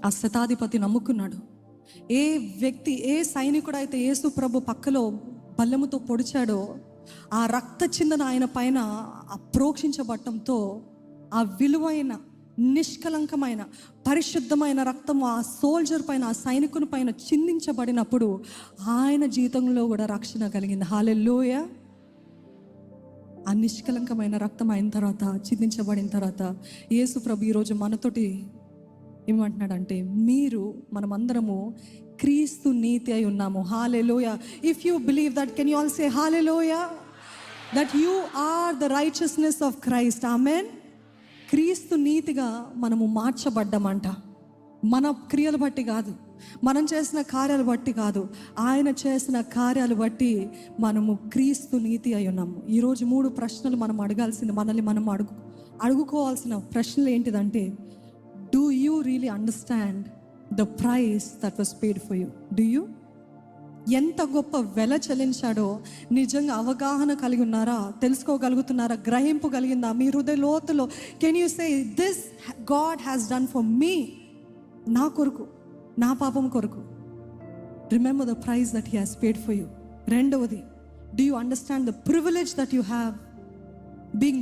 ఆ శతాధిపతి నమ్ముకున్నాడు. ఏ వ్యక్తి, ఏ సైనికుడైతే యేసు ప్రభు పక్కలో బల్లెముతో పొడిచాడో ఆ రక్త చిందన ఆయన పైన ప్రోక్షించబడటంతో ఆ విలువైన, నిష్కలంకమైన, పరిశుద్ధమైన రక్తం ఆ సోల్జర్ పైన, ఆ సైనికుని పైన చిందించబడినప్పుడు ఆయన జీవితంలో కూడా రక్షణ కలిగింది. హల్లెలూయా. ఆ నిష్కలంకమైన రక్తం అయిన తర్వాత, చిందించబడిన తర్వాత యేసు ప్రభు ఈరోజు మనతోటి ఏమంటున్నాడంటే, మనమందరము క్రీస్తు నీతి అయి ఉన్నాము. హల్లెలూయా. If you believe that, can you all say హల్లెలూయా? That you are the righteousness of Christ. ఆమెన్. క్రీస్తు నీతిగా మనము మార్చబడ్డామంట. మన క్రియలు బట్టి కాదు, మనం చేసిన కార్యాలు బట్టి కాదు, ఆయన చేసిన కార్యాలు బట్టి మనము క్రీస్తు నీతి అయి ఉన్నాము. ఈరోజు 3 ప్రశ్నలు మనం అడగాల్సింది, మనల్ని మనం అడుగుకోవాల్సిన ప్రశ్నలు ఏంటిదంటే, do you really understand the price that was paid for you? Do you? ఎంత గొప్ప వెల చెల్లించాడో నిజంగా అవగాహన కలిగి ఉన్నారా? తెలుసుకోగలుగుతున్నారా? గ్రహింపు కలిగిందా మీ హృదయ లోతులో? Can you say, this God has done for me? నా కొరకు, నా పాపం కొరకు. Remember the price that he has paid for you. రెండవది, do you understand the privilege that you have being